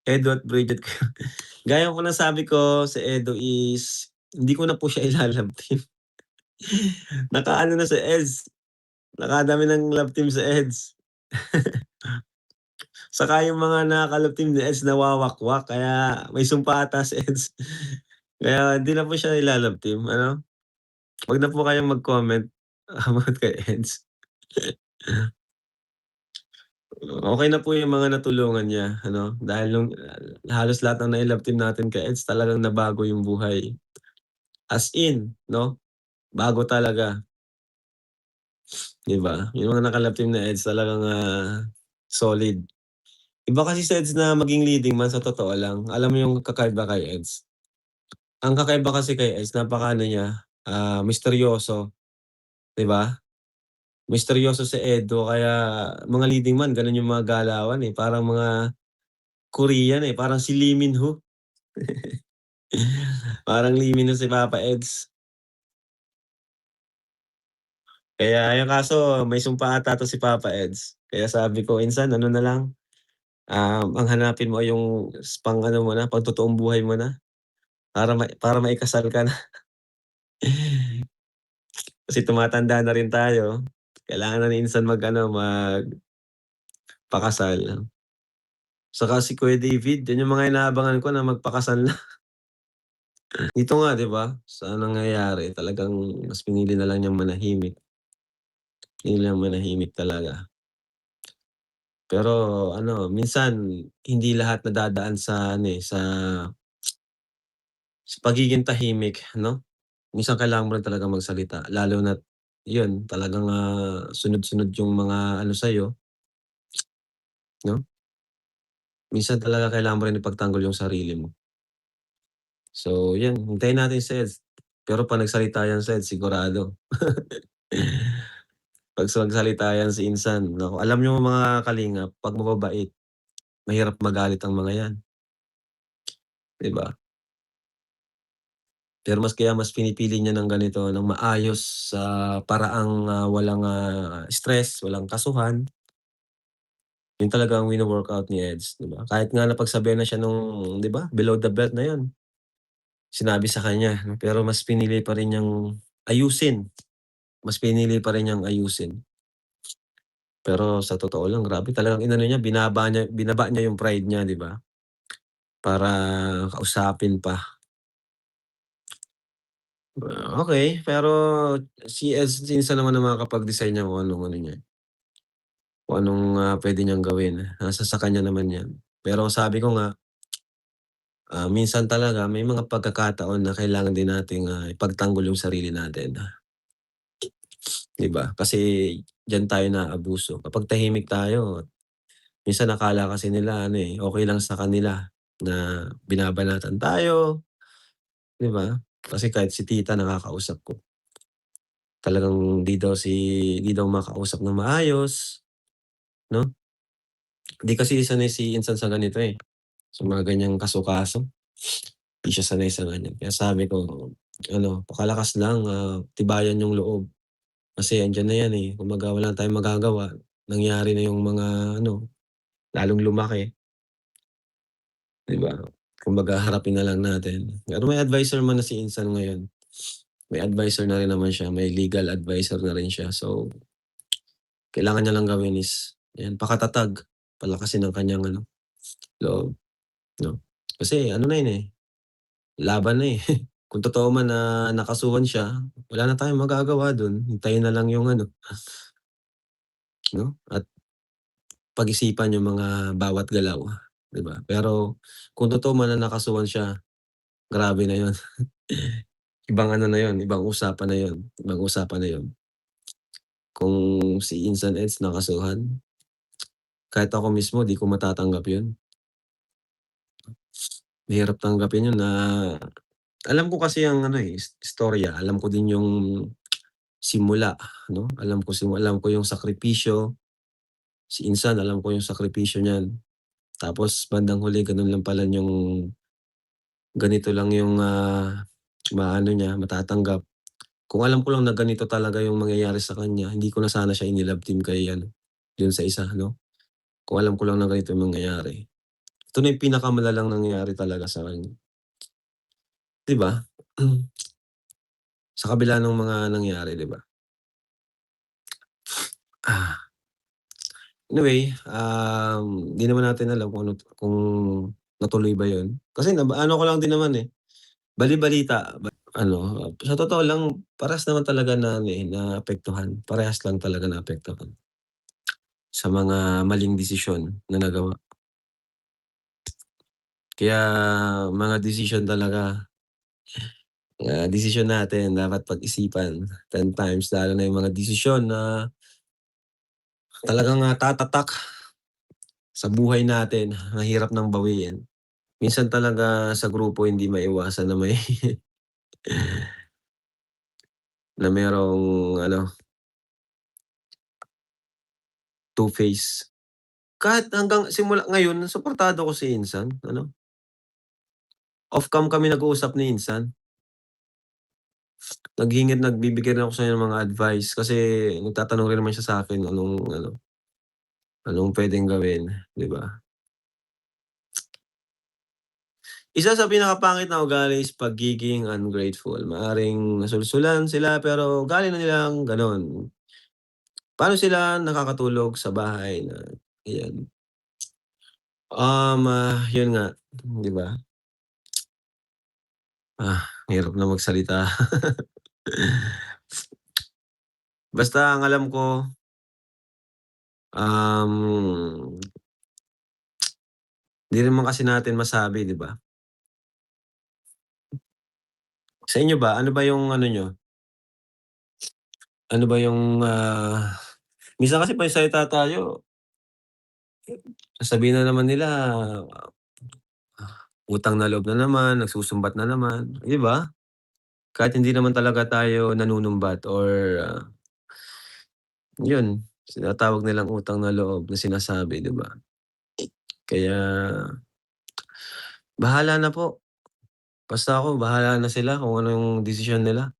Edo at Bridget ko gaya po ng sabi ko sa Edo is hindi ko na po siya ila-love team. Nakaano na sa EDS, nakadami ng love team sa EDS. Saka yung mga nakaka-love team ni EDS nawawakwak kaya may sumpa ata sa EDS. Kaya hindi na po siya ila-love team ano, 'wag na po kayong mag-comment about kay EDS. Okey na po yung mga natulungan niya ano, dahil nung halos lahat ng nai-love team natin kay EDS talagang nabago yung buhay. As in 'no, bago talaga, 'di ba? Yung mga naka-love team na EDS talagang, solid. Iba kasi sa EDS na maging leading man sa totoo lang. Alam mo yung kakaiba kay EDS? Ang kakaiba kasi kay EDS napaka-ano niya, misteryoso, 'di ba? Misteryoso si Edo kaya mga leading man gano'n yung mga galawan, eh, parang mga Korean, eh, parang si Lee Min-ho. Parang Lee Min-ho si Papa EDS. Kaya yung kaso may sumpa ata 'to si Papa EDS. Kaya sabi ko, "Insan ano na lang, ang hanapin mo ay yung pang-ano mo na, pang-totoong buhay mo na, para maikasal ka na." Kasi tumatanda na rin tayo, kailangan na ni Insan mag-ano, magpakasal. Saka si Kuya David, yan yung mga inaabangan ko na magpakasal na. Dito nga 'di ba, sa nangyayari talagang mas pinili na lang niyang manahimik, pinili niyang manahimik talaga. Pero ano, minsan hindi lahat nadadaan sa ano, sa pagiging tahimik 'no? Minsan kailangan mo rin talagang magsalita lalo na't yun talagang, sunod-sunod yung mga ano sa'yo 'no? Minsan talaga kailangan mo rin ipagtanggol yung sarili mo. So 'yan, hintayin natin si Eds, pero 'pag nagsalita yan si Eds sigurado. 'Pag nagsalita yan si Insan, naku alam niyo mga kalingap 'pag mababait, mahirap magalit ang mga yan, 'di ba? Pero mas pinipili niya ng ganito, ng maayos sa paraang, walang, stress, walang kasuhan. Yun talaga ang wino-workout ni Eds, 'di ba? Kahit nga napagsabihan na siya nung 'di ba, below the belt na yun, sinabi sa kanya, pero mas pinili pa rin niyang ayusin, mas pinili pa rin niyang ayusin. Pero sa totoo lang grabe talagang inano niya, binaba niya yung pride niya, 'di ba? Para kausapin pa. Okey, pero si Eds minsan naman ang makakapag-decide niyan kung anong ano niya, kung anong, puwede niyang gawin, nasa sa kanya naman 'yan. Pero sabi ko nga, minsan talaga may mga pagkakataon na kailangan din nating, ipagtanggol yung sarili natin, 'di ba? Kasi diyan tayo naabuso. Kapag tahimik tayo, minsan akala kasi nila ano, okey lang sa kanila na binabanatan tayo, 'di ba? Kasi kahit si tita nakakausap ko, talagang 'di daw makausap ng maayos, 'no? 'Di kasi sanay si Insan sa ganito, sa mga ganyang kaso-kaso. 'Di siya sanay sa ganyan. Kaya sabi ko, ano, pakalakas lang, tibayan yung loob. Kasi andiyan na 'yan, kumbaga wala na tayong magagawa. Nangyari na yung mga ano, lalong lumaki, 'di ba? Kumbaga harapin na lang natin. Pero may adviser man na si Insan ngayon. May adviser na rin naman siya, may legal adviser na rin siya. So, kailangan niya lang gawin is 'yan, pakatatag, palakasin ang kanyang ano, loob, 'no? Kasi ano na 'yun, laban na, eh. Kung totoo man na nakasuhan siya, wala na tayong magagawa dun. Hintayin na lang yung ano, 'no, at pag-isipan yung mga bawat galaw, 'di ba? Pero kung totoo man na nakasuhan siya, grabe na yun. Ibang ano na yun, ibang usapan na yun, ibang usapan na yun. Kung si Insan Eds nakasuhan, kahit ako mismo 'di ko matatanggap yun. Mahirap tanggapin yun na alam ko kasi ang ano, istorya, alam ko din yung simula, 'no? Alam ko yung sakripisyo. Si Insan alam ko yung sakripisyo niyan. Tapos bandang huli gano'n lang pala yung ganito lang yung, maano niya, matatanggap. Kung alam ko lang na ganito talaga yung mangyayari sa kanya, hindi ko na sana siya ini-love team kay ano, dun sa isa 'no. Kung alam ko lang na ganito yung mangyayari. Ito na yung pinakamalalang nangyayari talaga sa kanya, 'di ba? Sa kabila ng mga nangyari, 'di ba? Ah, anyway, 'di naman natin alam kung natuloy ba 'yun. Kasi ano ko lang din naman, eh, bali-balita ano, sa totoo lang parehas naman talaga na ano, eh, naapektuhan. Parehas lang talaga naapektuhan sa mga maling desisyon na nagawa. Kaya mga desisyon talaga, desisyon natin dapat pag-isipan 10 times lalo na yung mga desisyon na talagang, tatatak sa buhay natin, mahirap ng bawiin. Minsan talaga sa grupo hindi maiwasan na may na merong ano, two-face. Kahit hanggang simula ngayon suportado ko si Insan, ano, off cam kami nag-uusap ni Insan. Nagbibigay rin ako sa kanya ng mga advice kasi nagtatanong rin naman siya sa'kin anong puwedeng gawin, 'di ba? Isa sa pinakapangit na ugali is pagiging ungrateful. Maaaring nasulsulan sila pero ugali na nilang gano'n. Paano sila nakakatulog sa bahay na ayan. 'Yun nga, 'di ba? Hirap na magsalita. Basta ang alam ko, um, 'di naman kasi natin masabi, 'di ba? Sa inyo ba, ano ba yung ano niyo, ano ba yung, minsan kasi pagsasalita tayo, sasabihin na naman nila, utang na loob na naman, nagsusumbat na naman, 'di ba? Kahit hindi naman talaga tayo nanunumbat or, 'yun, tinatawag nilang utang na loob na sinasabi, 'di ba? Kaya bahala na po, basta ako bahala na sila kung ano yung desisyon nila.